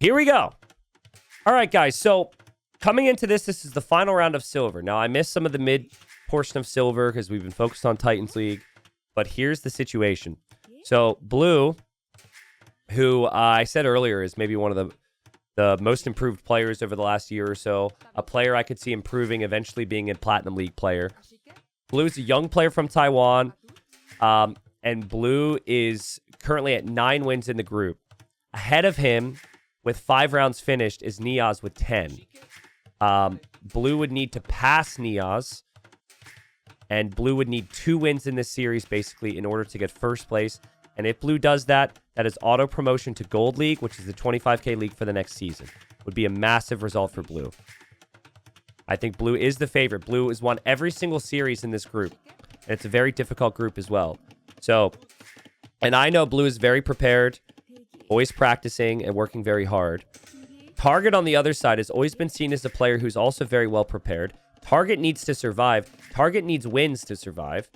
Here we go. All right, guys. So coming into this is the final round of Silver. Now, I missed some of the mid portion of Silver because we've been focused on Titans League. But here's the situation. So Blue, who I said earlier is maybe one of the most improved players over the last year or so. A player I could see improving, eventually being a Platinum League player. Blue's a young player from Taiwan. And Blue is currently at 9 wins in the group. Ahead of him, with 5 rounds finished, is Niaz with 10. Blue would need to pass Niaz. And Blue would need 2 wins in this series, basically, in order to get first place. And if Blue does that, that is auto promotion to Gold League, which is the 25K league for the next season. Would be a massive result for Blue. I think Blue is the favorite. Blue has won every single series in this group. And it's a very difficult group as well. So, and I know Blue is very prepared, always practicing and working very hard. Target on the other side has always been seen as a player who's also very well prepared. Target needs to survive. Target needs wins to survive.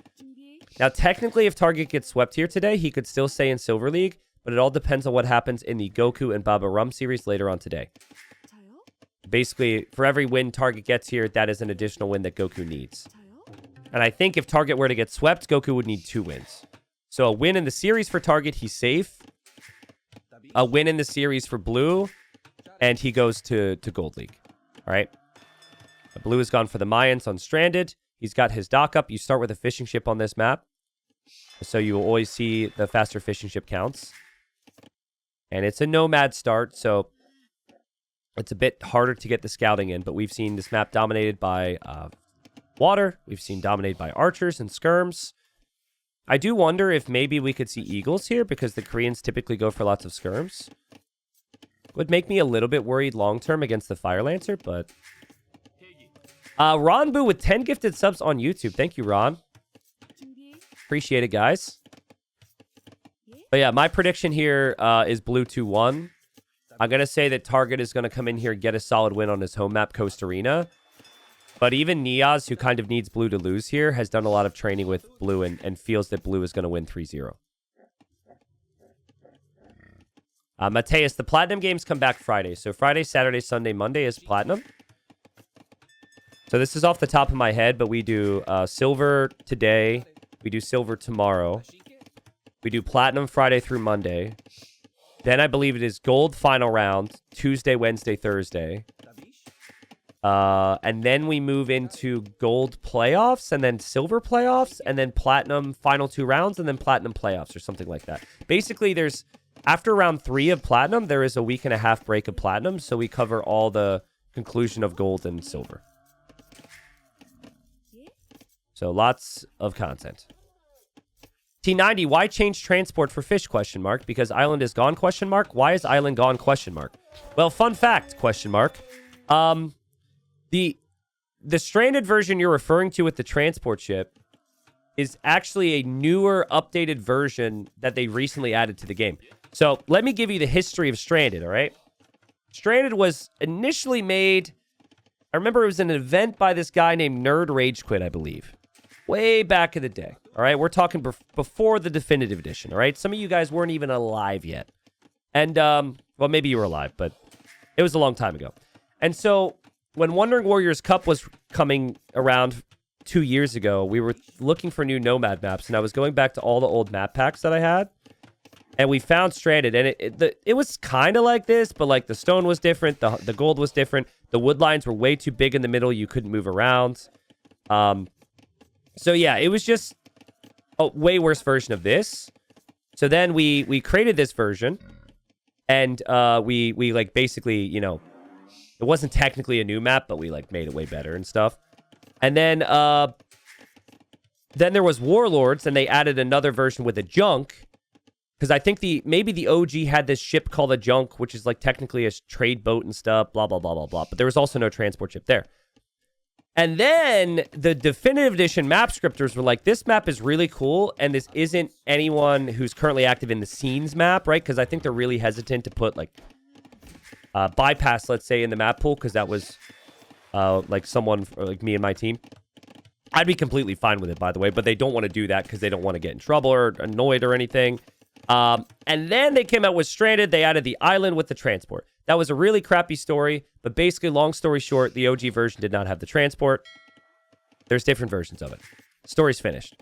Now, technically, if Target gets swept here today, he could still stay in Silver League, but it all depends on what happens in the Goku and Baba Rum series later on today. Basically, for every win Target gets here, that is an additional win that Goku needs. And I think if Target were to get swept, Goku would need 2 wins. So a win in the series for Target, he's safe. A win in the series for Blue, and he goes to Gold League. All right. Blue has gone for the Mayans on Stranded. He's got his dock up. You start with a fishing ship on this map. So you will always see the faster fishing ship counts. And it's a nomad start, so it's a bit harder to get the scouting in. But we've seen this map dominated by water. We've seen dominated by archers and skirms. I do wonder if maybe we could see eagles here because the Koreans typically go for lots of skirms. Would make me a little bit worried long-term against the Fire Lancer, but... Ron Boo with 10 gifted subs on YouTube. Thank you, Ron. Appreciate it, guys. But yeah, my prediction here is Blue 2-1. I'm going to say that Target is going to come in here and get a solid win on his home map, Costa Arena. But even Niaz, who kind of needs Blue to lose here, has done a lot of training with Blue and feels that Blue is going to win 3-0. Mateus, the Platinum games come back Friday. So Friday, Saturday, Sunday, Monday is Platinum. So this is off the top of my head, but we do Silver today. We do Silver tomorrow. We do Platinum Friday through Monday. Then I believe it is Gold final round, Tuesday, Wednesday, Thursday. And then we move into Gold playoffs, and then Silver playoffs, and then Platinum final 2 rounds, and then Platinum playoffs, or something like that. Basically, there's... After round 3 of Platinum, there is a week and a half break of Platinum, so we cover all the conclusion of Gold and Silver. So lots of content. T90, why change transport for fish, question mark? Because island is gone, question mark? Why is island gone, question mark? Well, fun fact, question mark. The stranded version you're referring to with the transport ship is actually a newer, updated version that they recently added to the game. So let me give you the history of Stranded, all right? Stranded was initially made... I remember it was an event by this guy named Nerd Rage Quit, I believe. Way back in the day. All right, we're talking before the definitive edition. All right, some of you guys weren't even alive yet, and well, maybe you were alive, but it was a long time ago. And so, when Wandering Warriors Cup was coming around 2 years ago, we were looking for new Nomad maps, and I was going back to all the old map packs that I had, and we found Stranded, and it was kind of like this, but like the stone was different, the gold was different, the wood lines were way too big in the middle, you couldn't move around. So yeah, it was just a way worse version of this. So then we created this version, and we like basically, you know, it wasn't technically a new map, but we like made it way better and stuff. And then there was Warlords, and they added another version with a junk, because I think maybe the OG had this ship called a junk, which is like technically a trade boat and stuff, blah blah blah blah blah. But there was also no transport ship there. And then the definitive edition map scripters were like, this map is really cool, and this isn't anyone who's currently active in the scenes map, right? Because I think they're really hesitant to put, like, bypass, let's say, in the map pool, because that was, like, someone, like me and my team. I'd be completely fine with it, by the way, but they don't want to do that because they don't want to get in trouble or annoyed or anything. And then they came out with Stranded. They added the island with the transport. That was a really crappy story, but basically, long story short, the OG version did not have the transport. There's different versions of it. Story's finished.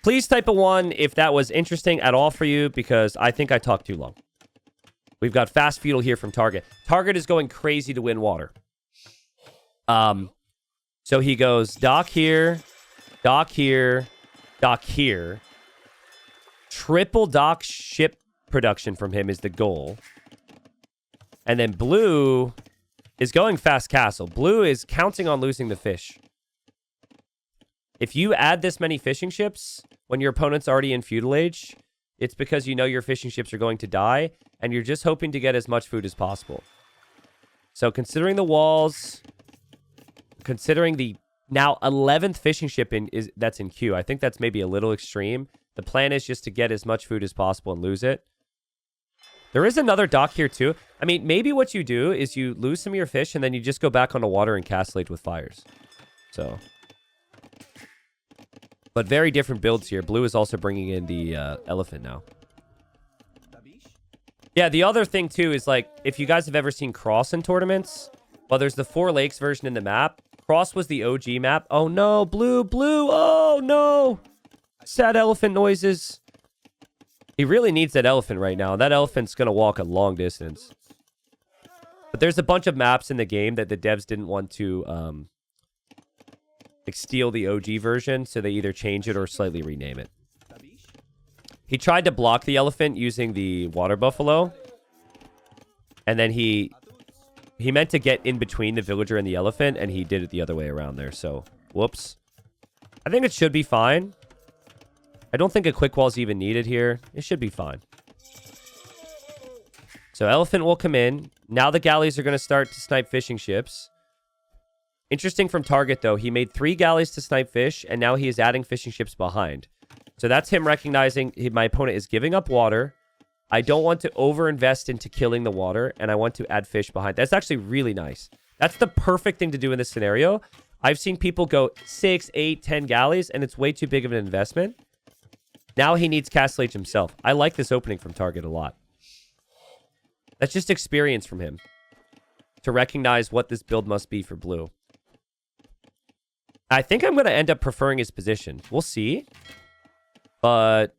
Please type a 1 if that was interesting at all for you, because I think I talked too long. We've got Fast Feudal here from Target. Target is going crazy to win water. So he goes dock here, dock here, dock here. Triple dock ship production from him is the goal. And then Blue is going fast castle. Blue is counting on losing the fish. If you add this many fishing ships when your opponent's already in feudal age, it's because you know your fishing ships are going to die, and you're just hoping to get as much food as possible. So considering the walls, considering the now 11th fishing ship that's in queue, I think that's maybe a little extreme. The plan is just to get as much food as possible and lose it. There is another dock here too. I mean, maybe what you do is you lose some of your fish and then you just go back onto water and castellate with fires. So, but very different builds here. Blue is also bringing in the elephant now. Yeah, the other thing too is like, if you guys have ever seen Cross in tournaments, well, there's the 4 Lakes version in the map. Cross was the OG map. Oh no, Blue, oh no. Sad elephant noises. He really needs that elephant right now. That elephant's going to walk a long distance. But there's a bunch of maps in the game that the devs didn't want to like steal the OG version, so they either change it or slightly rename it. He tried to block the elephant using the water buffalo. And then he meant to get in between the villager and the elephant, and he did it the other way around there. So, whoops. I think it should be fine. I don't think a quick wall is even needed here. It should be fine. So elephant will come in. Now the galleys are going to start to snipe fishing ships. Interesting from Target, though. He made 3 galleys to snipe fish, and now he is adding fishing ships behind. So that's him recognizing my opponent is giving up water. I don't want to overinvest into killing the water, and I want to add fish behind. That's actually really nice. That's the perfect thing to do in this scenario. I've seen people go 6, 8, 10 galleys, and it's way too big of an investment. Now he needs Castle H himself. I like this opening from Target a lot. That's just experience from him to recognize what this build must be for Blue. I think I'm going to end up preferring his position. We'll see. But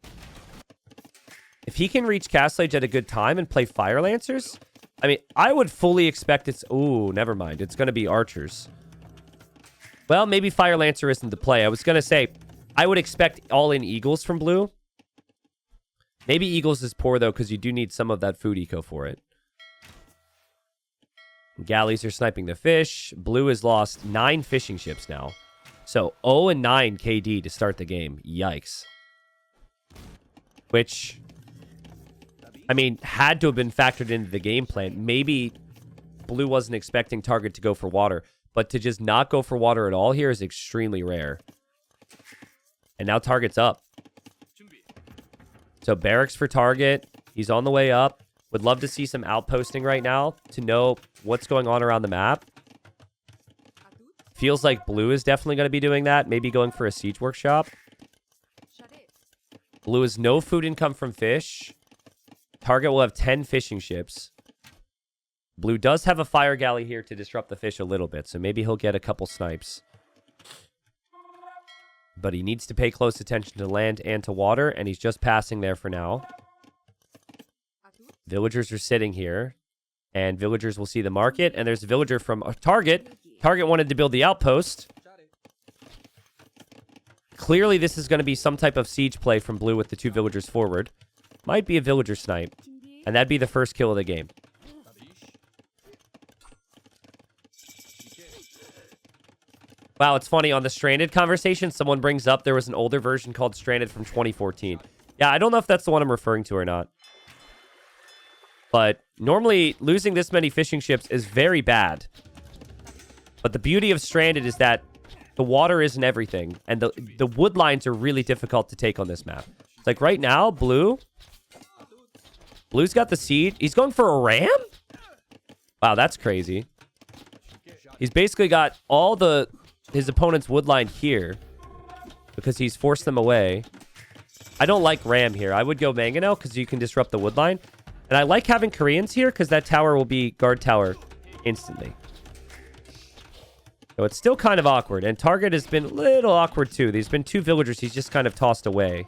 if he can reach Castle Age at a good time and play Fire Lancers, I mean, I would fully expect it's... Ooh, never mind. It's going to be Archers. Well, maybe Fire Lancer isn't the play. I was going to say... I would expect all-in Eagles from Blue. Maybe Eagles is poor, though, because you do need some of that food eco for it. Galleys are sniping the fish. Blue has lost 9 fishing ships now. So 0 and 9 KD to start the game. Yikes. Which, I mean, had to have been factored into the game plan. Maybe Blue wasn't expecting Target to go for water. But to just not go for water at all here is extremely rare. And now Target's up. So barracks for Target. He's on the way up. Would love to see some outposting right now to know what's going on around the map. Feels like Blue is definitely going to be doing that. Maybe going for a siege workshop. Blue has no food income from fish. Target will have 10 fishing ships. Blue does have a fire galley here to disrupt the fish a little bit. So maybe he'll get a couple snipes. But he needs to pay close attention to land and to water, and he's just passing there for now. Villagers are sitting here, and villagers will see the market, and there's a villager from Target. Target wanted to build the outpost. Clearly, this is going to be some type of siege play from Blue with the 2 villagers forward. Might be a villager snipe, and that'd be the first kill of the game. Wow, it's funny. On the Stranded conversation, someone brings up there was an older version called Stranded from 2014. Yeah, I don't know if that's the one I'm referring to or not. But normally, losing this many fishing ships is very bad. But the beauty of Stranded is that the water isn't everything. And the wood lines are really difficult to take on this map. Like right now, Blue's got the seed. He's going for a ram? Wow, that's crazy. He's basically got all his opponent's wood line here because he's forced them away. I don't like ram here. I would go mangonel because you can disrupt the wood line. And I like having Koreans here because that tower will be guard tower instantly. So it's still kind of awkward. And Target has been a little awkward too. There's been 2 villagers he's just kind of tossed away.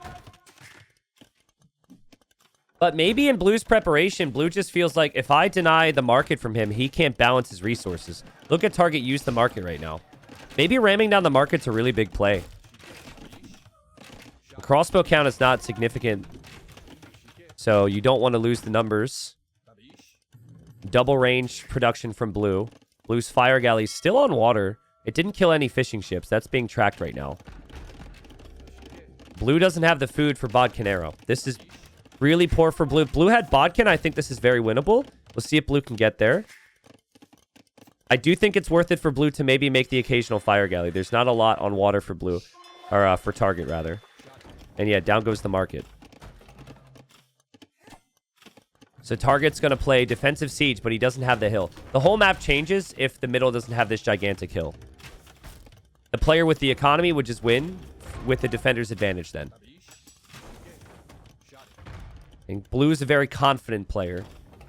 But maybe in Blue's preparation, Blue just feels like if I deny the market from him, he can't balance his resources. Look at Target use the market right now. Maybe ramming down the market's a really big play. The crossbow count is not significant, so you don't want to lose the numbers. Double range production from Blue. Blue's fire galley's still on water. It didn't kill any fishing ships. That's being tracked right now. Blue doesn't have the food for Bodcanero. This is really poor for Blue. Blue had Bodkin. I think this is very winnable. We'll see if Blue can get there. I do think it's worth it for Blue to maybe make the occasional fire galley. There's not a lot on water for Blue. Or for Target, rather. And yeah, down goes the market. So Target's going to play defensive siege, but he doesn't have the hill. The whole map changes if the middle doesn't have this gigantic hill. The player with the economy would just win with the defender's advantage then. And Blue is a very confident player,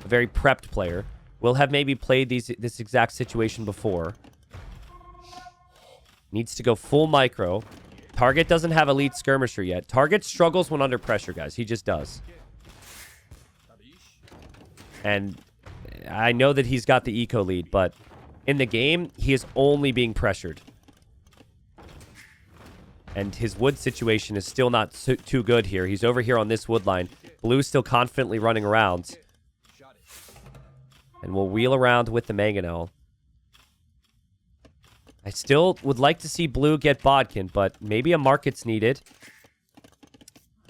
a very prepped player. Will have maybe played this exact situation before. Needs to go full micro. Target doesn't have elite skirmisher yet. Target struggles when under pressure, guys. He just does. And I know that he's got the eco lead, but in the game, he is only being pressured. And his wood situation is still not too good here. He's over here on this wood line. Blue's still confidently running around. And we'll wheel around with the mangonel. I still would like to see Blue get Bodkin, but maybe a market's needed.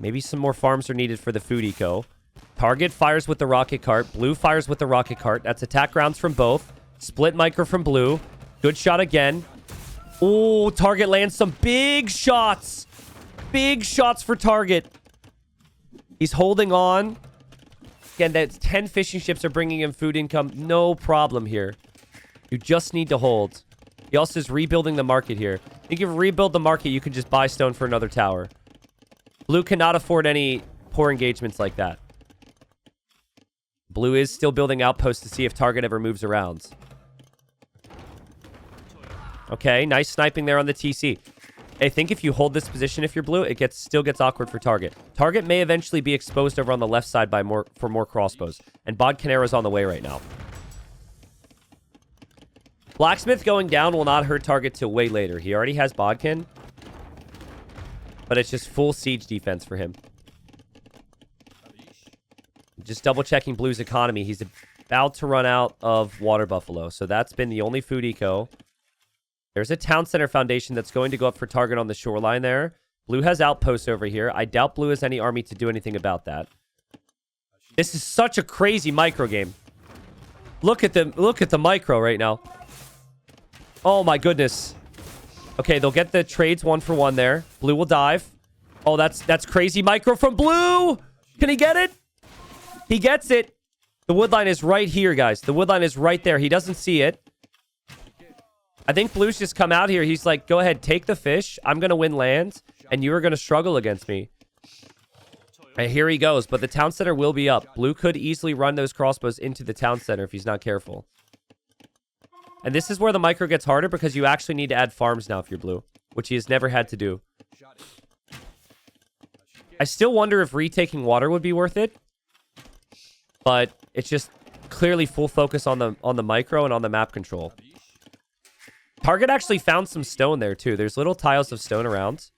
Maybe some more farms are needed for the food eco. Target fires with the rocket cart. Blue fires with the rocket cart. That's attack rounds from both. Split micro from Blue. Good shot again. Oh, Target lands some big shots. Big shots for Target. He's holding on. Again, that 10 fishing ships are bringing him food income. No problem here. You just need to hold. He also is rebuilding the market here. You can rebuild the market. You can just buy stone for another tower. Blue cannot afford any poor engagements like that. Blue is still building outposts to see if Target ever moves around. Okay, nice sniping there on the TC. I think if you hold this position, if you're Blue, it still gets awkward for Target. Target may eventually be exposed over on the left side for more crossbows. And Bodcanero's on the way right now. Blacksmith going down will not hurt Target till way later. He already has Bodkin. But it's just full siege defense for him. Just double checking Blue's economy. He's about to run out of water buffalo. So that's been the only food eco. There's a town center foundation that's going to go up for Target on the shoreline there. Blue has outposts over here. I doubt Blue has any army to do anything about that. This is such a crazy micro game. Look at the micro right now. Oh my goodness. Okay, they'll get the trades 1-for-1 there. Blue will dive. Oh, that's crazy micro from Blue. Can he get it? He gets it. The woodline is right here, guys. The woodline is right there. He doesn't see it. I think Blue's just come out here. He's like, go ahead, take the fish. I'm going to win land, and you are going to struggle against me. And here he goes, but the town center will be up. Blue could easily run those crossbows into the town center if he's not careful. And this is where the micro gets harder because you actually need to add farms now if you're Blue, which he has never had to do. I still wonder if retaking water would be worth it, but it's just clearly full focus on the micro and on the map control. Target actually found some stone there, too. There's little tiles of stone around.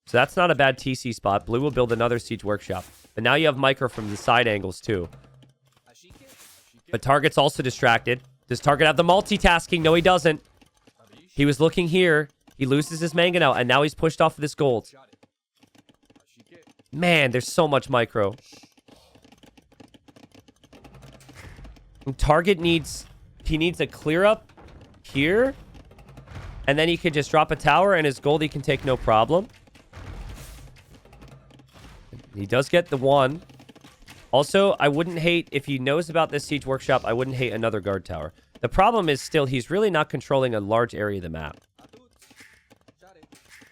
So that's not a bad TC spot. Blue will build another siege workshop. But now you have micro from the side angles, too. But Target's also distracted. Does Target have the multitasking? No, he doesn't. He was looking here. He loses his mangonel, and now he's pushed off of this gold. Man, there's so much micro. And Target needs a clear up here. And then he could just drop a tower, and his gold he can take no problem. He does get the one. Also, I wouldn't hate, if he knows about this siege workshop, I wouldn't hate another guard tower. The problem is still, he's really not controlling a large area of the map.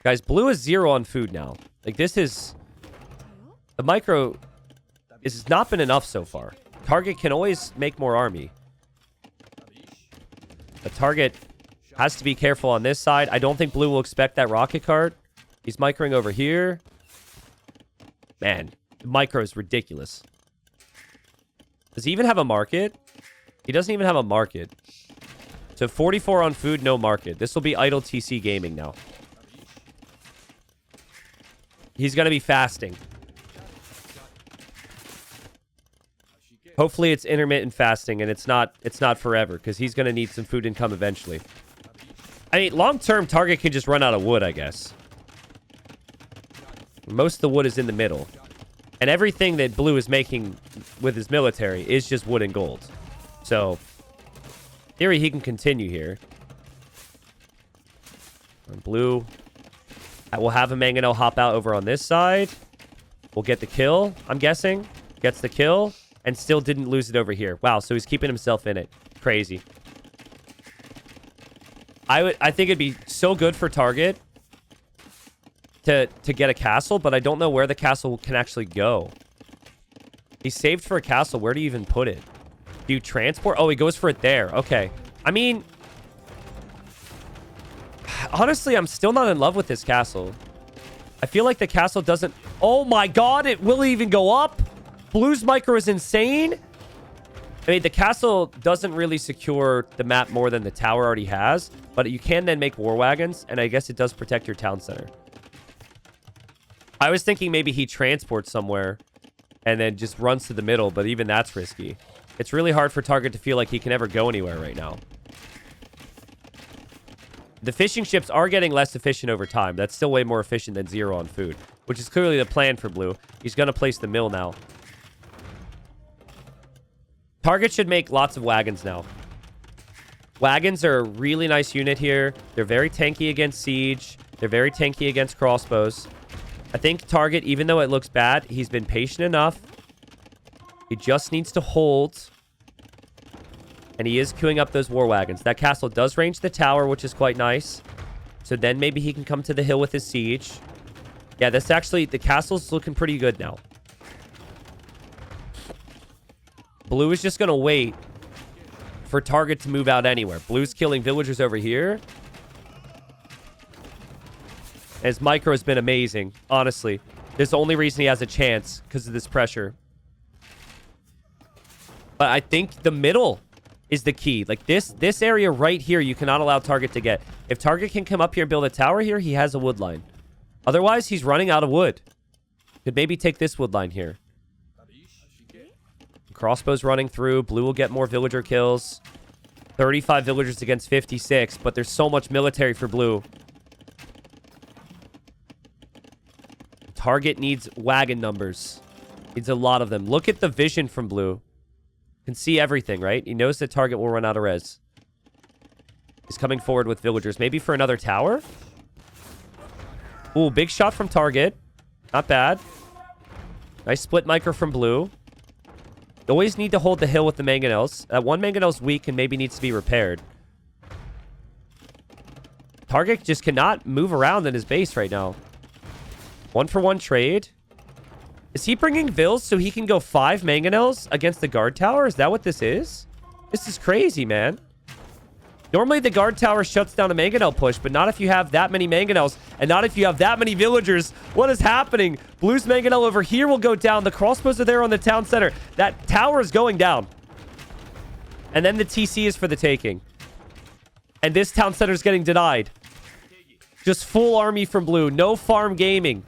Guys, Blue is 0 on food now. Like, this is... The micro has not been enough so far. Target can always make more army. The Target has to be careful on this side. I don't think Blue will expect that rocket cart. He's microing over here. Man, the micro is ridiculous. Does he even have a market? He doesn't even have a market. So 44 on food, no market. This will be idle TC gaming now. He's going to be fasting. Hopefully it's intermittent fasting and it's not forever, because he's going to need some food income eventually. I mean, long-term, Target can just run out of wood, I guess. Most of the wood is in the middle. And everything that Blue is making with his military is just wood and gold. So, in theory, he can continue here. And Blue will have a mangonel hop out over on this side. We'll get the kill, I'm guessing. Gets the kill. And still didn't lose it over here. Wow, so he's keeping himself in it. Crazy. I think it'd be so good for Target to get a castle, but I don't know where the castle can actually go. He's saved for a castle. Where do you even put it? Do you transport? Oh, he goes for it there. Okay. I mean, honestly, I'm still not in love with this castle. I feel like the castle doesn't... Oh my god, it will even go up? Blue's micro is insane. I mean, the castle doesn't really secure the map more than the tower already has, but you can then make war wagons, and I guess it does protect your town center. I was thinking maybe he transports somewhere and then just runs to the middle, but even that's risky. It's really hard for Target to feel like he can ever go anywhere right now. The fishing ships are getting less efficient over time. That's still way more efficient than 0 on food, which is clearly the plan for Blue. He's going to place the mill now. Target should make lots of wagons now. Wagons are a really nice unit here. They're very tanky against siege. They're very tanky against crossbows. I think Target, even though it looks bad, he's been patient enough. He just needs to hold. And he is queuing up those war wagons. That castle does range the tower, which is quite nice. So then maybe he can come to the hill with his siege. Yeah, this actually, the castle's looking pretty good now. Blue is just going to wait for Target to move out anywhere. Blue's killing villagers over here. His micro has been amazing, honestly. This is the only reason he has a chance, because of this pressure. But I think the middle is the key. Like, this area right here, you cannot allow Target to get. If Target can come up here and build a tower here, he has a wood line. Otherwise, he's running out of wood. Could maybe take this wood line here. Crossbows running through. Blue will get more villager kills. 35 villagers against 56, but there's so much military for Blue. Target needs wagon numbers. Needs a lot of them. Look at the vision from Blue. Can see everything, right? He knows that Target will run out of res. He's coming forward with villagers. Maybe for another tower? Ooh, big shot from Target. Not bad. Nice split micro from Blue. You always need to hold the hill with the mangonels. That one mangonel's weak and maybe needs to be repaired. Target just cannot move around in his base right now. 1-for-1 trade. Is he bringing vills so he can go 5 mangonels against the guard tower? Is that what this is? This is crazy, man. Normally the guard tower shuts down a mangonel push, but not if you have that many mangonels and not if you have that many villagers. What is happening? Blue's mangonel over here will go down. The crossbows are there on the town center. That tower is going down. And then the TC is for the taking. And this town center is getting denied. Just full army from Blue. No farm gaming.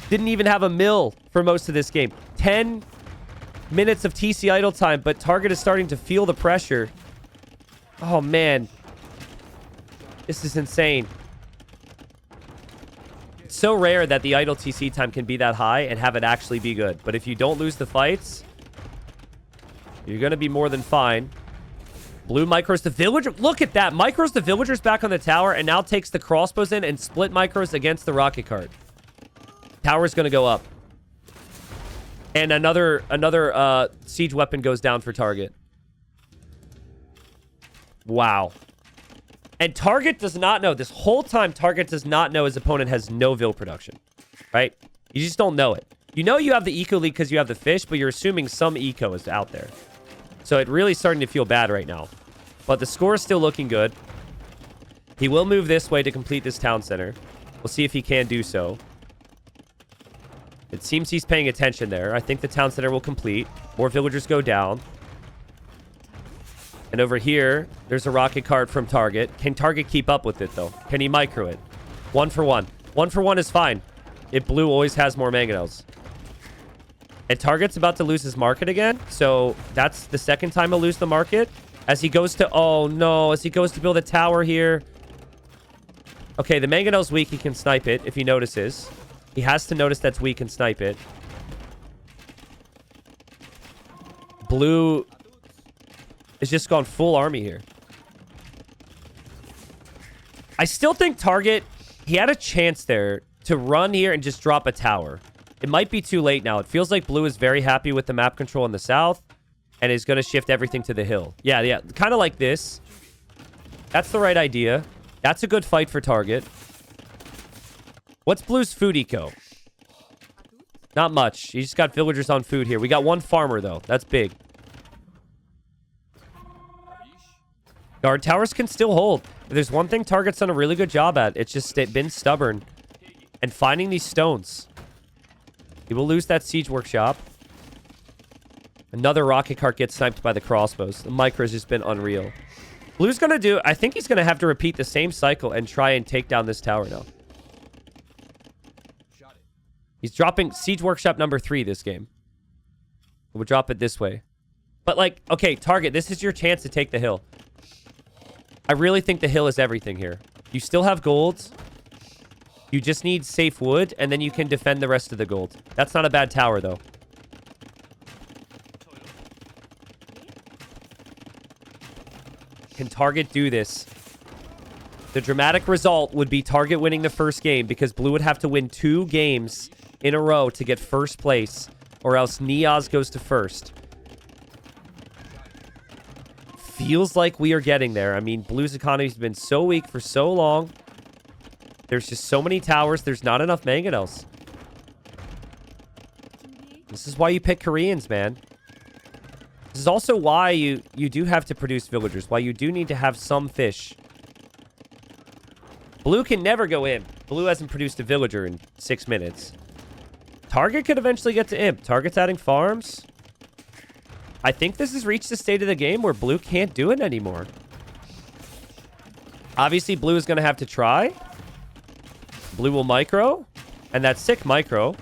Didn't even have a mill for most of this game. 10 minutes of TC idle time, but Target is starting to feel the pressure. Oh, man. This is insane. It's so rare that the idle TC time can be that high and have it actually be good. But if you don't lose the fights, you're going to be more than fine. Blue micros the villager. Look at that. Micros the villagers back on the tower and now takes the crossbows in and split micros against the rocket cart. Tower's going to go up. And another siege weapon goes down for Target. Wow. And Target does not know. This whole time, Target does not know his opponent has no vill production. Right? You just don't know it. You know you have the eco leak because you have the fish, but you're assuming some eco is out there. So it really starting to feel bad right now. But the score is still looking good. He will move this way to complete this town center. We'll see if he can do so. It seems he's paying attention there. I think the town center will complete. More villagers go down. And over here, there's a rocket cart from Target. Can Target keep up with it, though? Can he micro it? 1 for 1. 1 for 1 is fine. If Blue always has more mangonels. And Target's about to lose his market again. So that's the second time he'll lose the market. As he goes to... Oh, no. As he goes to build a tower here. Okay, the mangonel's weak. He can snipe it if he notices. He has to notice that's weak and snipe it. Blue has just gone full army here. I still think Target... He had a chance there to run here and just drop a tower. It might be too late now. It feels like Blue is very happy with the map control in the south and is going to shift everything to the hill. Yeah. Kind of like this. That's the right idea. That's a good fight for Target. What's Blue's food eco? Not much. He just got villagers on food here. We got 1 farmer, though. That's big. Guard towers can still hold. There's one thing Target's done a really good job at. It's just been stubborn and finding these stones. He will lose that siege workshop. Another rocket cart gets sniped by the crossbows. The micro has just been unreal. Blue's going to do... I think he's going to have to repeat the same cycle and try and take down this tower now. He's dropping siege workshop number 3 this game. We'll drop it this way. But like, okay, Target, this is your chance to take the hill. I really think the hill is everything here. You still have gold. You just need safe wood, and then you can defend the rest of the gold. That's not a bad tower, though. Can Target do this? The dramatic result would be Target winning the first game because Blue would have to win 2 games in a row to get first place, or else Niaz goes to first. Feels like we are getting there. I mean, Blue's economy's been so weak for so long. There's just so many towers. There's not enough mangonels. This is why you pick Koreans, man. This is also why you do have to produce villagers. Why you do need to have some fish. Blue can never go in. Blue hasn't produced a villager in 6 minutes. Target could eventually get to imp. Target's adding farms. I think this has reached the state of the game where Blue can't do it anymore. Obviously, Blue is going to have to try. Blue will micro. And that's sick micro.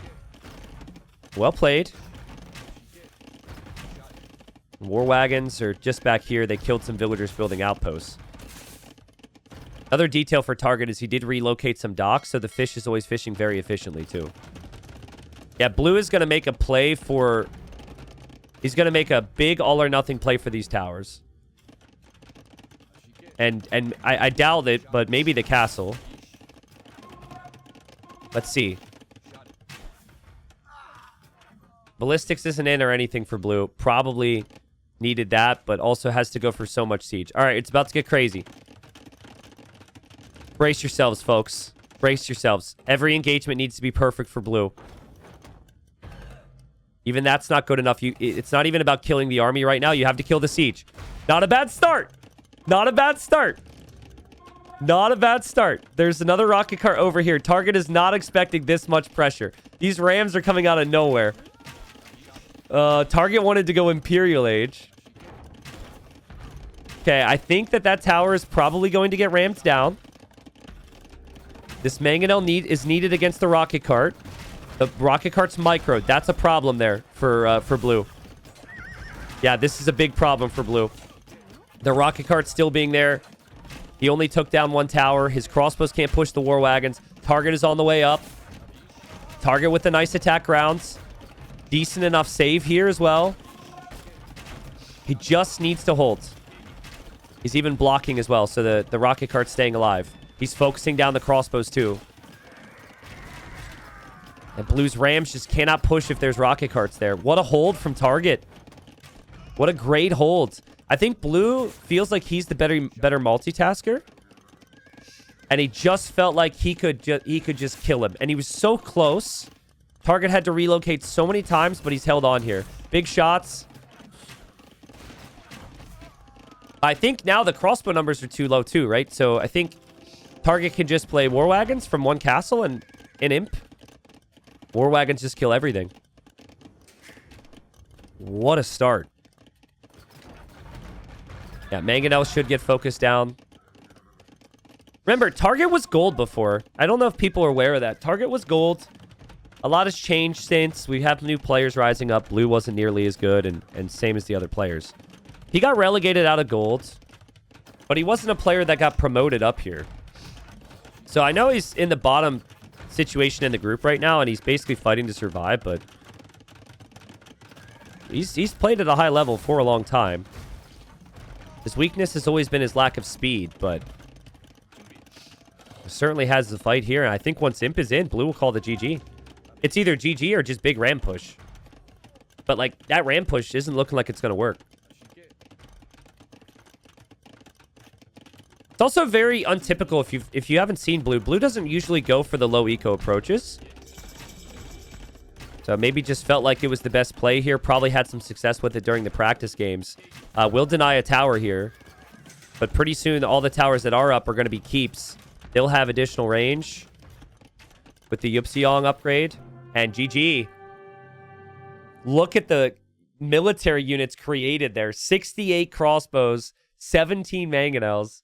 Well played. War wagons are just back here. They killed some villagers building outposts. Another detail for Target is he did relocate some docks, so the fish is always fishing very efficiently, too. Yeah, Blue is going to make a play for... He's going to make a big all-or-nothing play for these towers. And I doubt it, but maybe the castle. Let's see. Ballistics isn't in or anything for Blue. Probably needed that, but also has to go for so much siege. All right, it's about to get crazy. Brace yourselves, folks. Brace yourselves. Every engagement needs to be perfect for Blue. Even that's not good enough. It's not even about killing the army right now. You have to kill the siege. Not a bad start. Not a bad start. Not a bad start. There's another rocket cart over here. Target is not expecting this much pressure. These rams are coming out of nowhere. Target wanted to go Imperial Age. Okay, I think that tower is probably going to get rammed down. This mangonel is needed against the rocket cart. The rocket cart's microed. That's a problem there for Blue. Yeah, this is a big problem for Blue. The rocket cart still being there. He only took down 1 tower. His crossbows can't push the war wagons. Target is on the way up. Target with the nice attack rounds. Decent enough save here as well. He just needs to hold. He's even blocking as well, so the rocket cart's staying alive. He's focusing down the crossbows too. And Blue's rams just cannot push if there's rocket carts there. What a hold from Target. What a great hold. I think Blue feels like he's the better multitasker. And he just felt like he could just kill him. And he was so close. Target had to relocate so many times, but he's held on here. Big shots. I think now the crossbow numbers are too low too, right? So I think Target can just play War Wagons from one castle and an imp. War Wagons just kill everything. What a start. Yeah, Mangonel should get focused down. Remember, Target was gold before. I don't know if people are aware of that. Target was gold. A lot has changed since. We have new players rising up. Blue wasn't nearly as good, and same as the other players. He got relegated out of gold, but he wasn't a player that got promoted up here. So I know he's in the bottom situation in the group right now, and he's basically fighting to survive, but he's played at a high level for a long time. His weakness has always been his lack of speed, but certainly has the fight here. And I think once Imp is in, Blue will call the GG. It's either GG or just big ram push. But like that ram push isn't looking like it's going to work. It's also very untypical if you haven't seen Blue. Blue doesn't usually go for the low eco approaches. So maybe just felt like it was the best play here. Probably had some success with it during the practice games. Will deny a tower here. But pretty soon, all the towers that are up are going to be keeps. They'll have additional range with the Yupsiong upgrade. And GG. Look at the military units created there. 68 crossbows, 17 mangonels,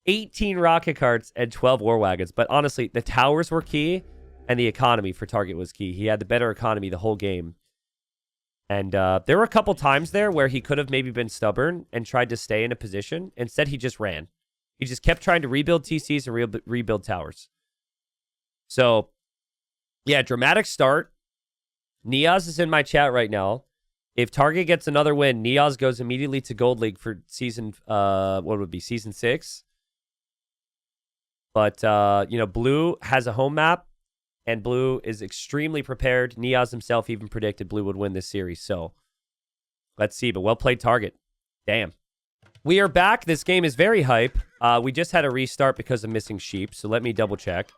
18 rocket carts, and 12 war wagons. But honestly, the towers were key, and the economy for Target was key. He had the better economy the whole game. And there were a couple times there where he could have maybe been stubborn and tried to stay in a position. Instead, he just ran. He just kept trying to rebuild TCs and rebuild towers. So, yeah, dramatic start. Niaz is in my chat right now. If Target gets another win, Niaz goes immediately to Gold League for season, what would it be, season 6. But, Blue has a home map, and Blue is extremely prepared. Niaz himself even predicted Blue would win this series. So, let's see. But well played, Target. Damn. We are back. This game is very hype. We just had a restart because of missing sheep. So let me double check.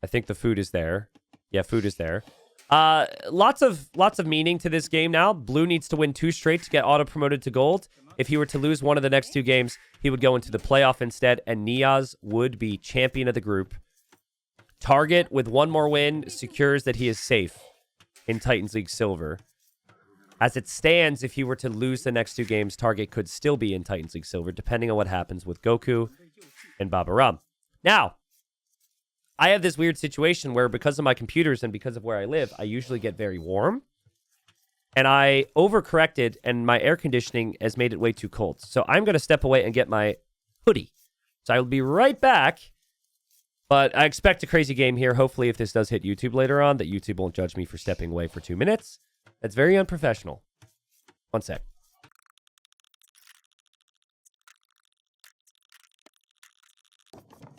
I think the food is there. Yeah, food is there. Lots of meaning to this game now. Blue needs to win 2 straight to get auto-promoted to gold. If he were to lose one of the next 2 games, he would go into the playoff instead, and Niaz would be champion of the group. Target, with 1 more win, secures that he is safe in Titans League Silver. As it stands, if he were to lose the next 2 games, Target could still be in Titans League Silver, depending on what happens with Goku and Baba Ram. Now, I have this weird situation where because of my computers and because of where I live, I usually get very warm. And I overcorrected, and my air conditioning has made it way too cold. So I'm going to step away and get my hoodie. So I will be right back. But I expect a crazy game here. Hopefully, if this does hit YouTube later on, that YouTube won't judge me for stepping away for 2 minutes. That's very unprofessional. 1 sec.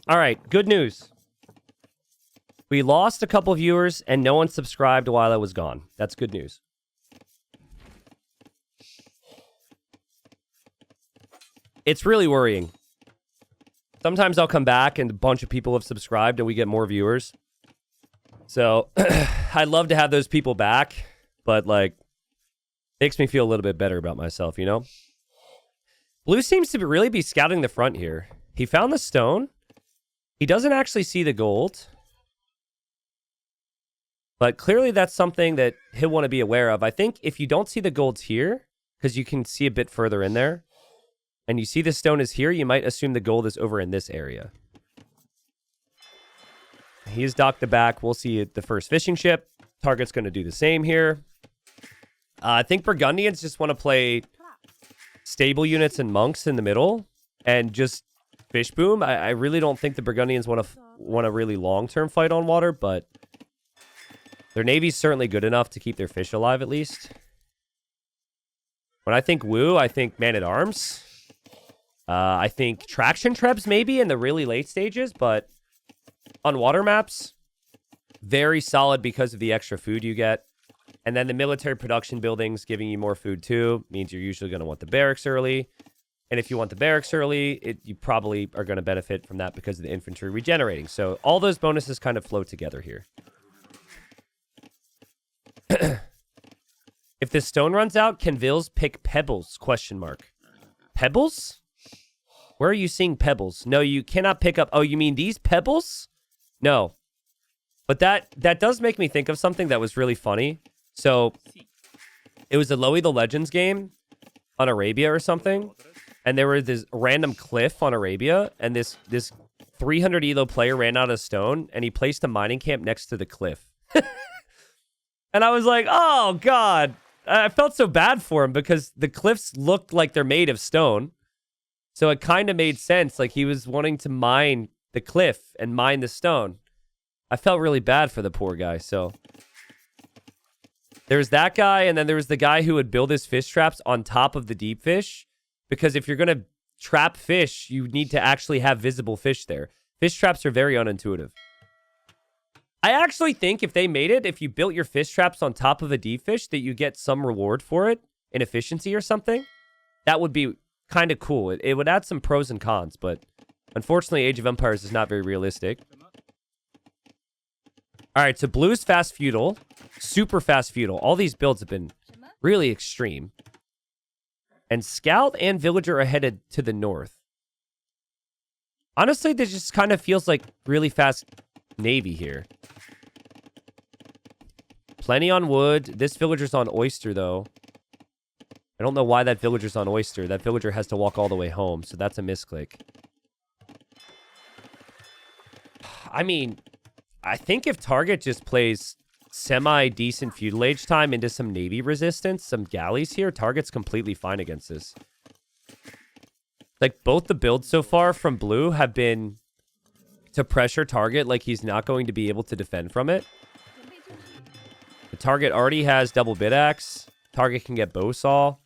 All right, good news. We lost a couple viewers, and no one subscribed while I was gone. That's good news. It's really worrying. Sometimes I'll come back, and a bunch of people have subscribed, and we get more viewers. So, I'd love to have those people back, but, like, makes me feel a little bit better about myself, you know? Blue seems to really be scouting the front here. He found the stone. He doesn't actually see the gold. But clearly that's something that he'll want to be aware of. I think if you don't see the golds here, because you can see a bit further in there, and you see the stone is here, you might assume the gold is over in this area. He's docked the back. We'll see the first fishing ship. Target's going to do the same here. I think Burgundians just want to play stable units and monks in the middle and just fish boom. I really don't think the Burgundians want a really long-term fight on water, but their navy's certainly good enough to keep their fish alive at least. When I think Woo, I think Man-at-Arms. I think Traction Trebs maybe in the really late stages, but on water maps, very solid because of the extra food you get. And then the military production buildings giving you more food too means you're usually going to want the barracks early. And if you want the barracks early, you probably are going to benefit from that because of the infantry regenerating. So all those bonuses kind of flow together here. If the stone runs out, can Vils pick pebbles? Question mark. Pebbles? Where are you seeing pebbles? No, you cannot pick up. Oh, you mean these pebbles? No. But that does make me think of something that was really funny. So it was a Loey the Legends game on Arabia or something. And there was this random cliff on Arabia. And this 300 elo player ran out of stone. And he placed a mining camp next to the cliff. And I was like, oh, God. I felt so bad for him because the cliffs looked like they're made of stone. So it kind of made sense. Like he was wanting to mine the cliff and mine the stone. I felt really bad for the poor guy. So there's that guy. And then there was the guy who would build his fish traps on top of the deep fish. Because if you're going to trap fish, you need to actually have visible fish there. Fish traps are very unintuitive. I actually think if they made it, if you built your fish traps on top of a deep fish, that you get some reward for it in efficiency or something. That would be kind of cool. It would add some pros and cons, but unfortunately, Age of Empires is not very realistic. All right, so Blue's fast feudal, super fast feudal. All these builds have been really extreme. And Scout and Villager are headed to the north. Honestly, this just kind of feels like really fast Navy here. Plenty on wood. This villager's on oyster, though. I don't know why that villager's on oyster. That villager has to walk all the way home, so that's a misclick. I mean, I think if Target just plays semi-decent feudal age time into some Navy resistance, some galleys here, Target's completely fine against this. Like, both the builds so far from Blue have been to pressure Target like he's not going to be able to defend from it. The Target already has double bit axe. Target can get bow saw.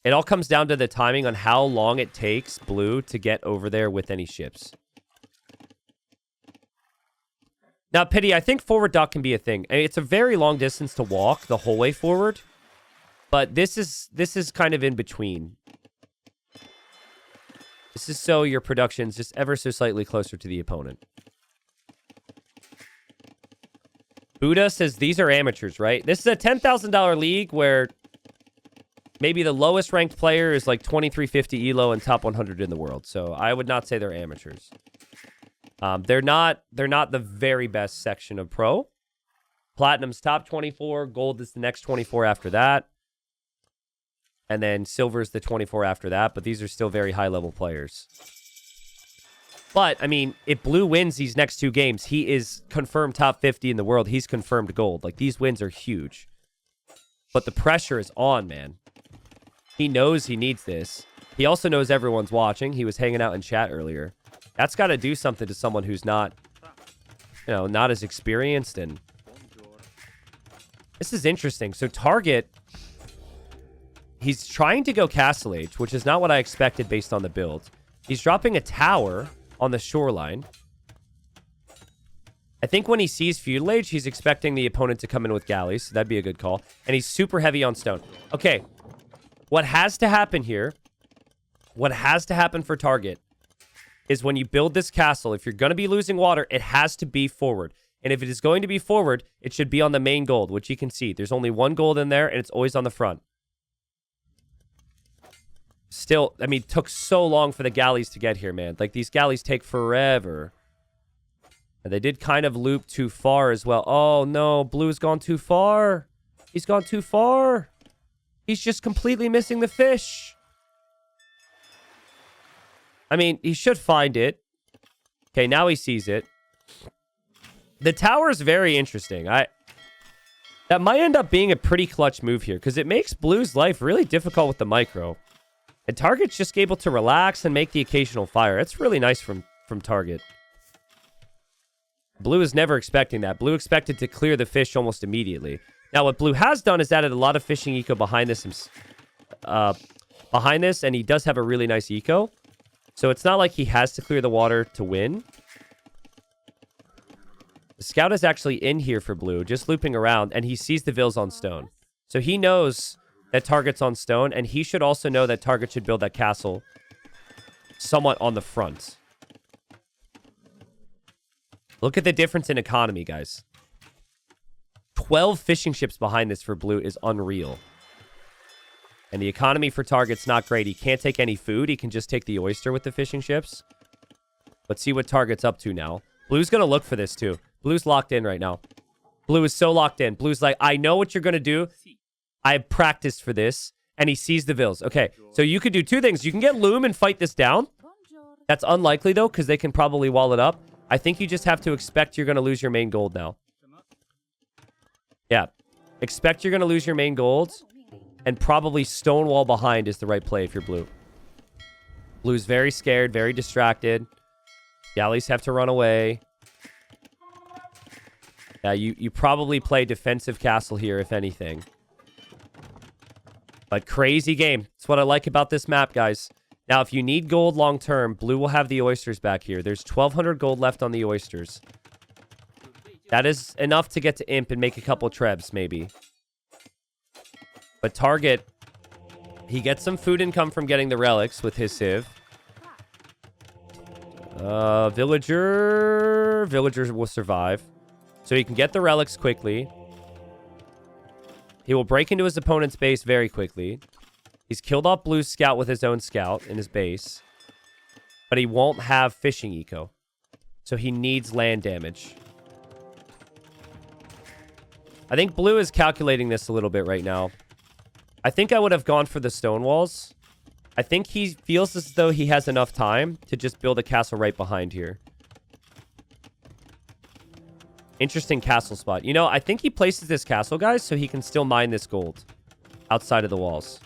It all comes down to the timing on how long it takes Blue to get over there with any ships. Now, Pity, I think forward dock can be a thing. I mean, it's a very long distance to walk the whole way forward. But this is kind of in between. This is so your production's just ever so slightly closer to the opponent. Buddha says these are amateurs, right? This is a $10,000 league where maybe the lowest ranked player is like 2350 elo and top 100 in the world. So I would not say they're amateurs. They're not the very best section of pro. Platinum's top 24. Gold is the next 24 after that. And then silver's the 24 after that. But these are still very high-level players. But, I mean, if Blue wins these next two games, he is confirmed top 50 in the world. He's confirmed gold. Like, these wins are huge. But the pressure is on, man. He knows he needs this. He also knows everyone's watching. He was hanging out in chat earlier. That's got to do something to someone who's not, you know, not as experienced. And this is interesting. So Target, he's trying to go Castle Age, which is not what I expected based on the build. He's dropping a tower on the shoreline. I think when he sees Feudal Age, he's expecting the opponent to come in with galleys. So that'd be a good call. And he's super heavy on stone. Okay. What has to happen here, what has to happen for Target is when you build this castle, if you're going to be losing water, it has to be forward. And if it is going to be forward, it should be on the main gold, which you can see. There's only one gold in there, and it's always on the front. Still, I mean, it took so long for the galleys to get here, man. Like, these galleys take forever. And they did kind of loop too far as well. Oh, no. Blue's gone too far. He's gone too far. He's just completely missing the fish. I mean, he should find it. Okay, now he sees it. The tower is very interesting. That might end up being a pretty clutch move here because it makes Blue's life really difficult with the micro. And Target's just able to relax and make the occasional fire. It's really nice from Target. Blue is never expecting that. Blue expected to clear the fish almost immediately. Now, what Blue has done is added a lot of fishing eco behind this, and he does have a really nice eco. So it's not like he has to clear the water to win. The scout is actually in here for Blue, just looping around, and he sees the Vils on stone. So he knows that Target's on stone, and he should also know that Target should build that castle somewhat on the front. Look at the difference in economy, guys. 12 fishing ships behind this for blue is unreal. And the economy for Target's not great. He can't take any food. He can just take the oyster with the fishing ships. Let's see what Target's up to now. Blue's going to look for this too. Blue's locked in right now. Blue is so locked in. Blue's like, I know what you're going to do. I practiced for this. And he sees the vills. Okay, so you could do two things. You can get Loom and fight this down. That's unlikely, though, because they can probably wall it up. I think you just have to expect you're going to lose your main gold now. Yeah. Expect you're going to lose your main gold. And probably stonewall behind is the right play if you're blue. Blue's very scared, very distracted. Galleys have to run away. Yeah, you probably play defensive castle here, if anything. But crazy game. That's what I like about this map, guys. Now, if you need gold long term, blue will have the oysters back here. There's 1,200 gold left on the oysters. That is enough to get to imp and make a couple trebs, maybe. But Target, he gets some food income from getting the relics with his civ. Villagers will survive. So he can get the relics quickly. He will break into his opponent's base very quickly. He's killed off Blue's scout with his own scout in his base. But he won't have fishing eco. So he needs land damage. I think Blue is calculating this a little bit right now. I think I would have gone for the stone walls. I think he feels as though he has enough time to just build a castle right behind here. Interesting castle spot. You know, I think he places this castle, guys, so he can still mine this gold outside of the walls.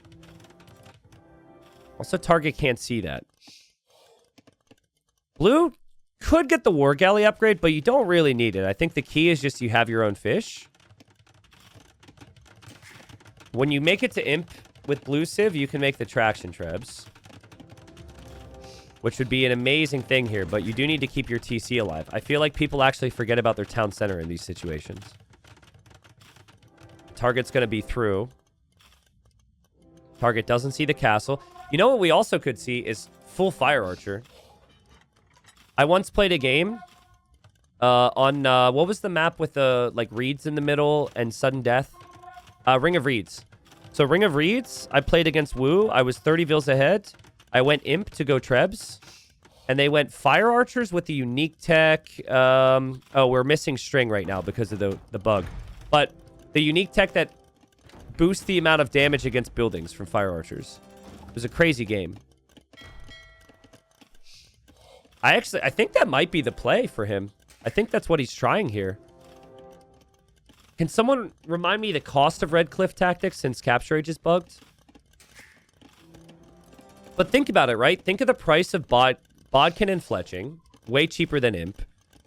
Also, Target can't see that. Blue could get the war galley upgrade, but you don't really need it. I think the key is just you have your own fish. When you make it to imp with blue civ, you can make the traction trebs, which would be an amazing thing here, but you do need to keep your TC alive. I feel like people actually forget about their town center in these situations. Target's going to be through. Target doesn't see the castle. You know what we also could see is full fire archer. I once played a game on, what was the map with the, like, reeds in the middle and sudden death? Ring of Reeds. So Ring of Reeds, I played against Wu. I was 30 vills ahead. I went imp to go trebs. And they went fire archers with the unique tech. Oh, we're missing string right now because of the bug. But the unique tech that boosts the amount of damage against buildings from fire archers. It was a crazy game. I think that might be the play for him. I think that's what he's trying here. Can someone remind me the cost of Red Cliff Tactics since Capture Age is bugged? But think about it, right? Think of the price of Bodkin and Fletching. Way cheaper than Imp.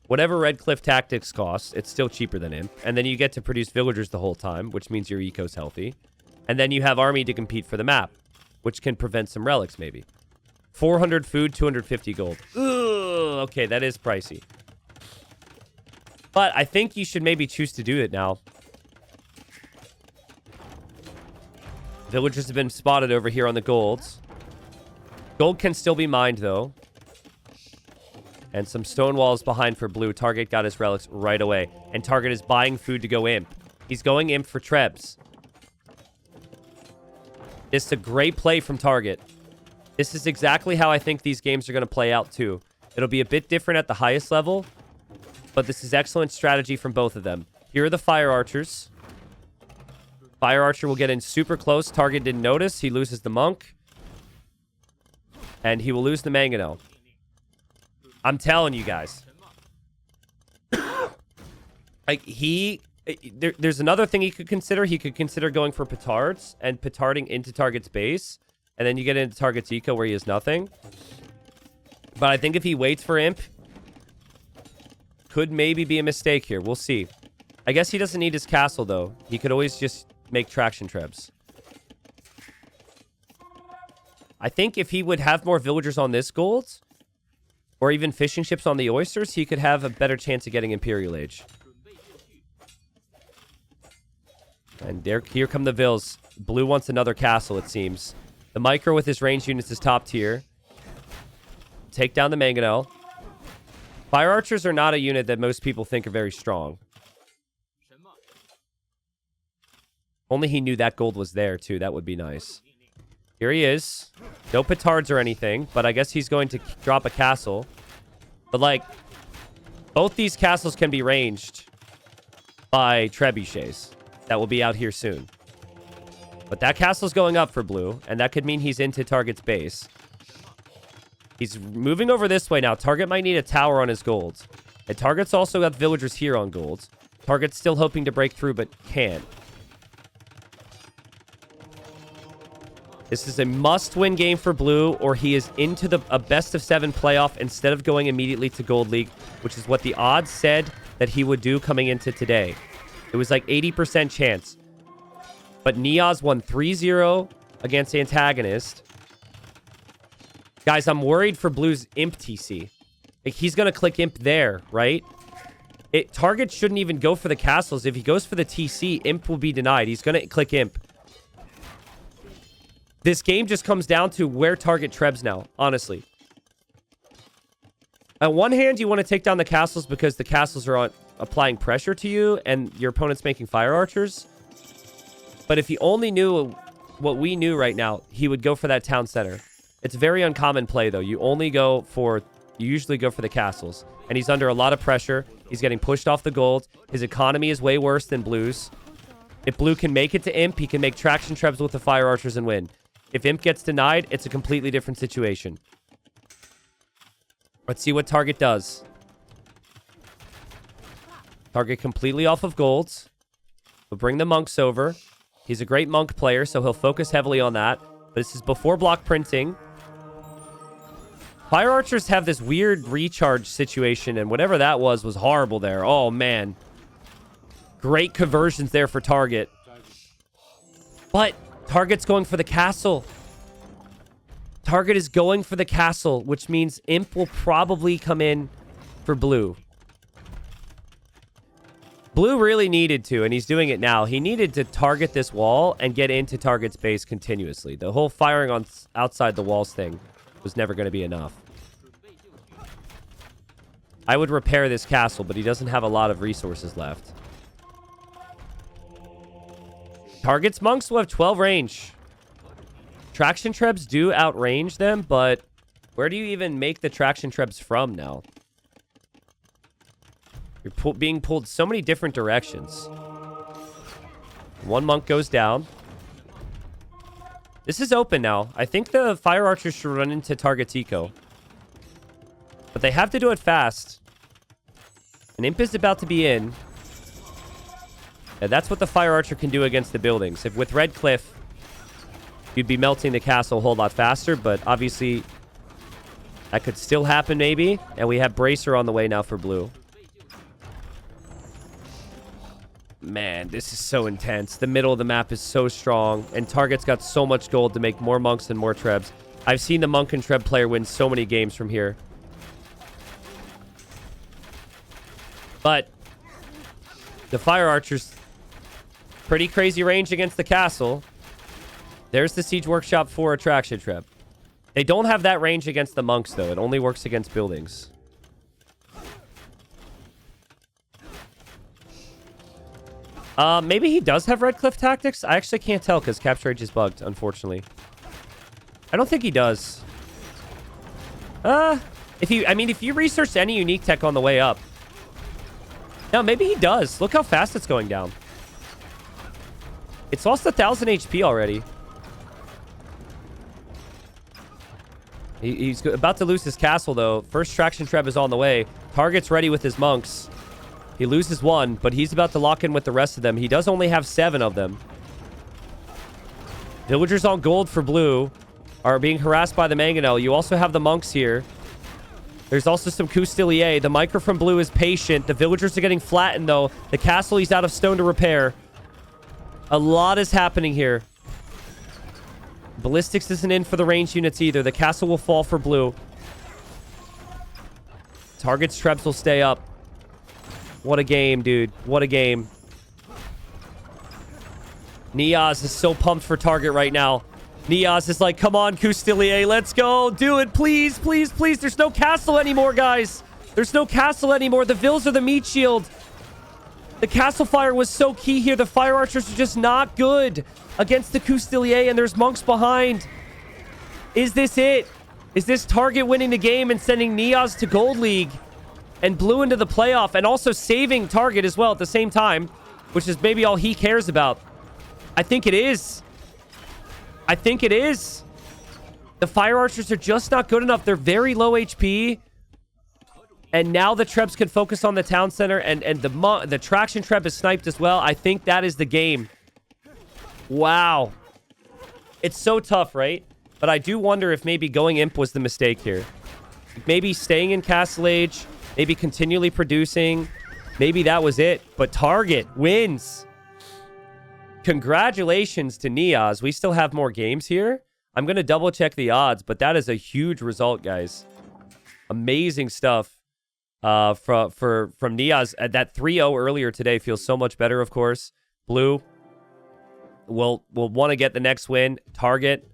Whatever Red Cliff Tactics costs, it's still cheaper than Imp. And then you get to produce villagers the whole time, which means your eco's healthy. And then you have Army to compete for the map, which can prevent some relics, maybe. 400 food, 250 gold. Ugh, okay, that is pricey. But I think you should maybe choose to do it now. Villagers have been spotted over here on the golds. Gold can still be mined, though. And some stone walls behind for blue. Target got his relics right away. And Target is buying food to go imp. He's going imp for trebs. It's a great play from Target. This is exactly how I think these games are going to play out, too. It'll be a bit different at the highest level. But this is excellent strategy from both of them. Here are the fire archers. Fire archer will get in super close. Target didn't notice. He loses the monk. And he will lose the mangonel. I'm telling you guys. Like, there's another thing he could consider. He could consider going for petards and petarding into Target's base. And then you get into Target's eco where he has nothing. But I think if he waits for imp, could maybe be a mistake here. We'll see. I guess he doesn't need his castle, though. He could always just make traction trebs. I think if he would have more villagers on this gold, or even fishing ships on the oysters, he could have a better chance of getting Imperial Age. And here come the vills. Blue wants another castle, it seems. The micro with his ranged units is top tier. Take down the mangonel. Fire archers are not a unit that most people think are very strong. Only he knew that gold was there, too. That would be nice. Here he is. No petards or anything, but I guess he's going to drop a castle. But, like, both these castles can be ranged by trebuchets. That will be out here soon. But that castle's going up for blue, and that could mean he's into Target's base. He's moving over this way now. Target might need a tower on his gold. And Target's also got villagers here on gold. Target's still hoping to break through, but can't. This is a must-win game for blue, or he is into a best-of-7 playoff instead of going immediately to Gold League, which is what the odds said that he would do coming into today. It was like 80% chance. But Niaz won 3-0 against Antagonist. Guys, I'm worried for Blue's Imp TC. Like, he's going to click Imp there, right? Target shouldn't even go for the castles. If he goes for the TC, Imp will be denied. He's going to click Imp. This game just comes down to where Target trebs now, honestly. On one hand, you want to take down the castles because the castles are applying pressure to you and your opponent's making fire archers. But if he only knew what we knew right now, he would go for that town center. It's very uncommon play, though. You usually go for the castles. And he's under a lot of pressure. He's getting pushed off the gold. His economy is way worse than Blue's. If Blue can make it to Imp, he can make traction trebs with the fire archers and win. If Imp gets denied, it's a completely different situation. Let's see what Target does. Target completely off of golds. We'll bring the monks over. He's a great monk player, so he'll focus heavily on that. But this is before block printing. Fire archers have this weird recharge situation, and whatever that was horrible there. Oh, man. Great conversions there for Target. But Target's going for the castle. Target is going for the castle, which means Imp will probably come in for Blue. Blue really needed to, and he's doing it now. He needed to target this wall and get into Target's base continuously. The whole firing on outside the walls thing was never going to be enough. I would repair this castle, but he doesn't have a lot of resources left. Target's monks will have 12 range. Traction trebs do outrange them, but where do you even make the traction trebs from now? You're being pulled so many different directions. One monk goes down. This is open now. I think the fire archers should run into Target's eco. But they have to do it fast. An Imp is about to be in. And that's what the fire archer can do against the buildings. If with Red Cliff, you'd be melting the castle a whole lot faster, but obviously that could still happen maybe. And we have Bracer on the way now for blue. Man, this is so intense. The middle of the map is so strong, and Target's got so much gold to make more monks and more trebs. I've seen the monk and treb player win so many games from here. But the fire archers, pretty crazy range against the castle. There's the Siege Workshop for attraction treb. They don't have that range against the monks, though. It only works against buildings. Maybe he does have Red Cliff Tactics. I actually can't tell because Capture Rage is bugged, unfortunately. I don't think he does. If you researched any unique tech on the way up. No, maybe he does. Look how fast it's going down. It's lost 1,000 HP already. He's about to lose his castle, though. First traction treb is on the way. Target's ready with his monks. He loses one, but he's about to lock in with the rest of them. He does only have 7 of them. Villagers on gold for blue are being harassed by the Mangonel. You also have the monks here. There's also some Coustilier. The micro from blue is patient. The villagers are getting flattened, though. The castle, he's out of stone to repair. A lot is happening here. Ballistics isn't in for the range units either. The castle will fall for blue. Target's trebs will stay up. What a game, dude. What a game. Niaz is so pumped for Target right now. Niaz is like, come on, Coustilier, let's go. Do it, please, please, please. There's no castle anymore, guys. There's no castle anymore. The Vills are the meat shield. The Castle Fire was so key here. The Fire Archers are just not good against the Coustelier, and there's monks behind. Is this it? Is this Target winning the game and sending Niaz to Gold League and Blue into the playoff, and also saving Target as well at the same time, which is maybe all he cares about? I think it is. I think it is. The Fire Archers are just not good enough. They're very low HP. And now the Trebs can focus on the town center, and the traction Treb is sniped as well. I think that is the game. Wow. It's so tough, right? But I do wonder if maybe going Imp was the mistake here. Maybe staying in Castle Age, maybe continually producing. Maybe that was it. But Target wins. Congratulations to Niaz. We still have more games here. I'm going to double check the odds, but that is a huge result, guys. Amazing stuff from Niaz. That 3-0 earlier today feels so much better, of course. Blue will want to get the next win. Target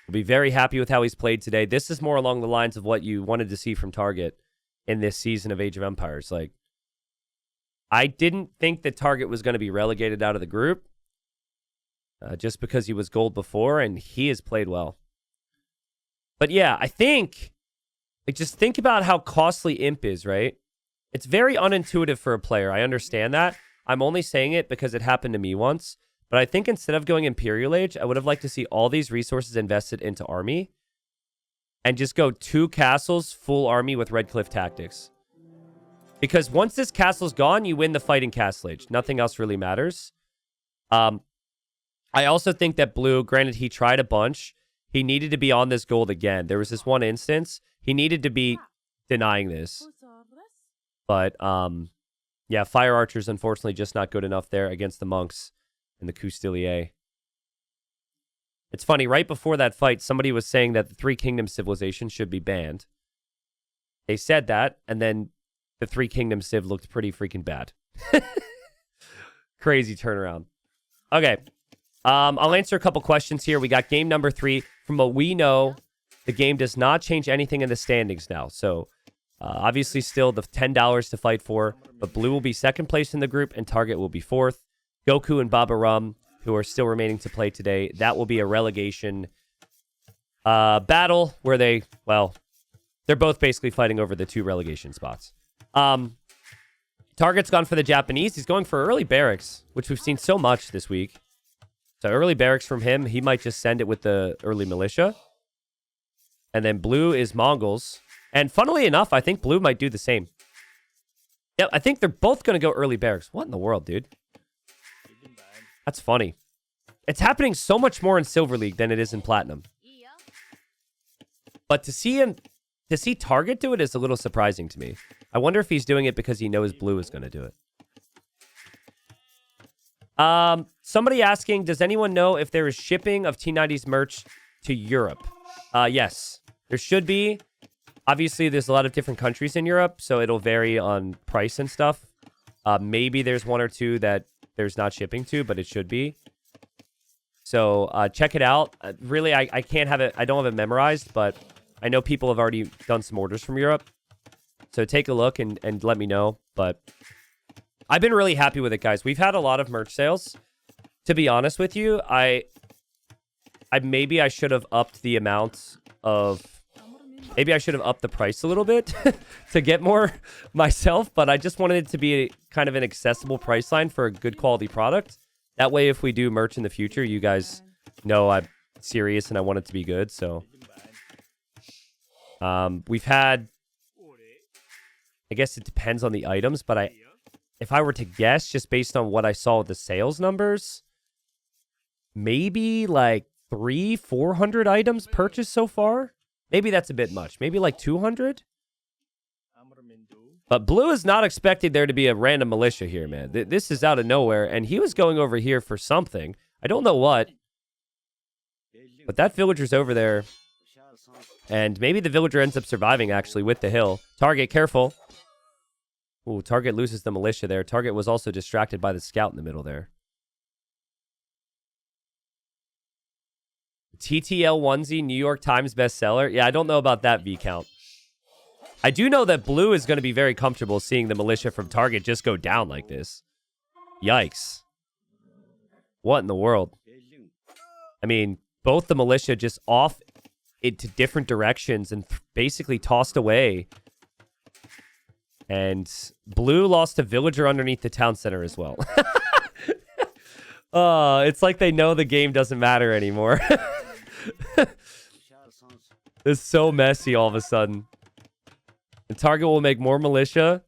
will be very happy with how he's played today. This is more along the lines of what you wanted to see from Target in this season of Age of Empires. Like, I didn't think that Target was going to be relegated out of the group just because he was gold before, and he has played well. But yeah, I think, like, just think about how costly Imp is, right? It's very unintuitive for a player. I understand that. I'm only saying it because it happened to me once. But I think instead of going Imperial Age, I would have liked to see all these resources invested into army and just go 2 castles, full army with Red Cliff tactics. Because once this castle's gone, you win the fight in Castle Age. Nothing else really matters. I also think that Blue, granted, he tried a bunch. He needed to be on this gold again. There was this one instance. He needed to be denying this. But, yeah, Fire Archers, unfortunately, just not good enough there against the monks and the Coustelier. It's funny, right before that fight, somebody was saying that the Three Kingdoms civilization should be banned. They said that, and then the Three Kingdoms civ looked pretty freaking bad. Crazy turnaround. Okay. I'll answer a couple questions here. We got game number 3. From what we know, the game does not change anything in the standings now. So, obviously still the $10 to fight for, but Blue will be second place in the group, and Target will be 4th. Goku and Baba Rum, who are still remaining to play today, that will be a relegation battle where they're both basically fighting over the 2 relegation spots. Target's gone for the Japanese. He's going for early barracks, which we've seen so much this week. So early barracks from him. He might just send it with the early militia. And then Blue is Mongols. And funnily enough, I think Blue might do the same. Yep, I think they're both going to go early barracks. What in the world, dude? That's funny. It's happening so much more in Silver League than it is in Platinum. But to see Target do it is a little surprising to me. I wonder if he's doing it because he knows Blue is going to do it. Somebody asking, does anyone know if there is shipping of T90's merch to Europe? Yes, there should be. Obviously, there's a lot of different countries in Europe, so it'll vary on price and stuff. Maybe there's 1 or 2 that there's not shipping to, but it should be. So check it out. Really, I can't have it. I don't have it memorized, but I know people have already done some orders from Europe. So take a look and let me know. But I've been really happy with it, guys. We've had a lot of merch sales. To be honest with you, maybe I should have upped the amount of... Maybe I should have upped the price a little bit to get more myself, but I just wanted it to be kind of an accessible price line for a good quality product. That way, if we do merch in the future, you guys know I'm serious and I want it to be good. So we've had, I guess it depends on the items, but if I were to guess, just based on what I saw with the sales numbers, maybe like 300-400 items purchased so far. Maybe that's a bit much. Maybe like 200? But Blue is not expecting there to be a random militia here, man. This is out of nowhere, and he was going over here for something. I don't know what. But that villager's over there. And maybe the villager ends up surviving, actually, with the hill. Target, careful. Ooh, Target loses the militia there. Target was also distracted by the scout in the middle there. TTL onesie, New York Times bestseller. Yeah, I don't know about that V count. I do know that Blue is going to be very comfortable seeing the militia from Target just go down like this. Yikes. What in the world? I mean, both the militia just off into different directions and basically tossed away. And blue lost a villager underneath the town center as well. It's like they know the game doesn't matter anymore. It's so messy all of a sudden. And Target will make more militia.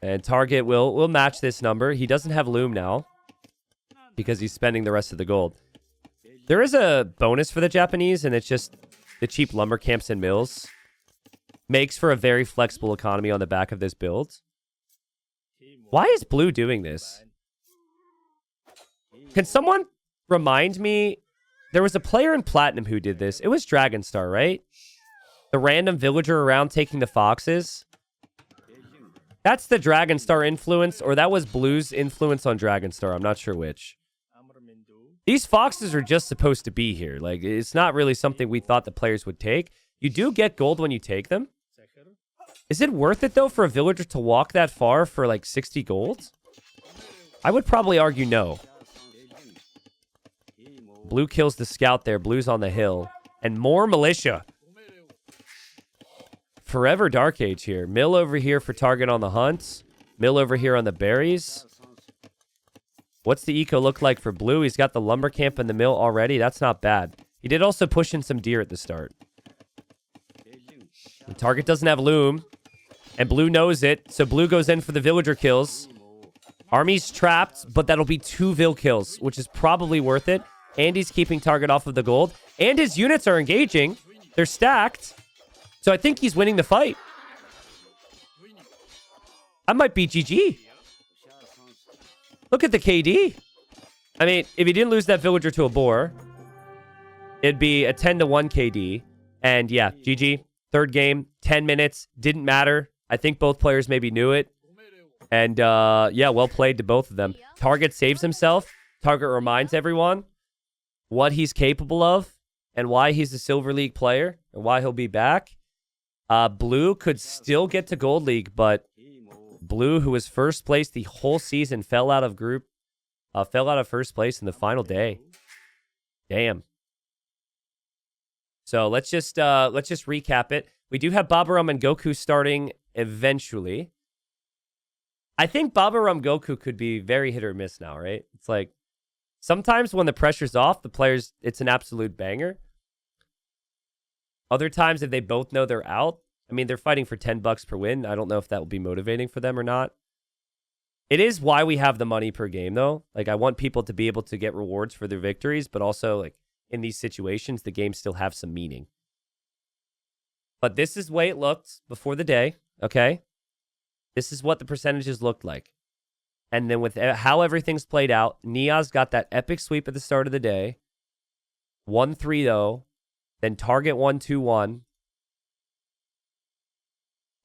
And Target will match this number. He doesn't have loom now because he's spending the rest of the gold. There is a bonus for the Japanese, and it's just the cheap lumber camps and mills. Makes for a very flexible economy on the back of this build. Why is blue doing this? Can someone remind me? There was a player in Platinum who did this. It was Dragonstar, right? The random villager around taking the foxes. That's the Dragonstar influence, or that was Blue's influence on Dragonstar. I'm not sure which. These foxes are just supposed to be here. Like, it's not really something we thought the players would take. You do get gold when you take them. Is it worth it, though, for a villager to walk that far for, like, 60 gold? I would probably argue no. Blue kills the scout there. Blue's on the hill. And more militia. Forever Dark Age here. Mill over here for Target on the hunt. Mill over here on the berries. What's the eco look like for blue? He's got the lumber camp and the mill already. That's not bad. He did also push in some deer at the start. And Target doesn't have loom. And blue knows it. So blue goes in for the villager kills. Army's trapped, but that'll be 2 vill kills, which is probably worth it. And he's keeping Target off of the gold. And his units are engaging. They're stacked. So I think he's winning the fight. I might be GG. Look at the KD. I mean, if he didn't lose that villager to a boar, it'd be a 10-1 KD. And yeah, GG. Third game, 10 minutes. Didn't matter. I think both players maybe knew it. And yeah, well played to both of them. Target saves himself. Target reminds everyone what he's capable of and why he's a Silver League player and why he'll be back. Blue could still get to Gold League, but Blue, who was first place the whole season, fell out of first place in the final day. Damn. So let's just recap it. We do have Babaram and Goku starting eventually. I think Babaram Goku could be very hit or miss now, right? It's like sometimes when the pressure's off, the players, it's an absolute banger. Other times, if they both know they're out, I mean, they're fighting for $10 per win. I don't know if that will be motivating for them or not. It is why we have the money per game, though. Like, I want people to be able to get rewards for their victories, but also, like, in these situations, the games still have some meaning. But this is the way it looked before the day, okay? This is what the percentages looked like. And then with how everything's played out, Niaz got that epic sweep at the start of the day. 1-3, though. Then Target 1-2-1.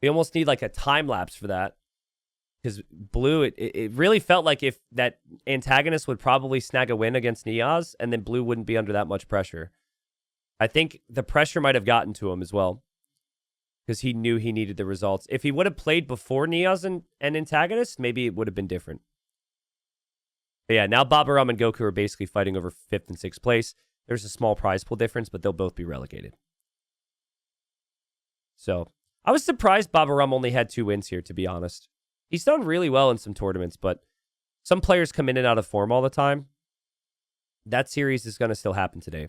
We almost need like a time lapse for that. Because Blue, it really felt like if that antagonist would probably snag a win against Niaz, and then Blue wouldn't be under that much pressure. I think the pressure might have gotten to him as well. Because he knew he needed the results. If he would have played before Niaz and antagonist, maybe it would have been different. But yeah, now Babaram and Goku are basically fighting over 5th and 6th place. There's a small prize pool difference, but they'll both be relegated. So, I was surprised Babaram only had 2 wins here, to be honest. He's done really well in some tournaments, but some players come in and out of form all the time. That series is going to still happen today.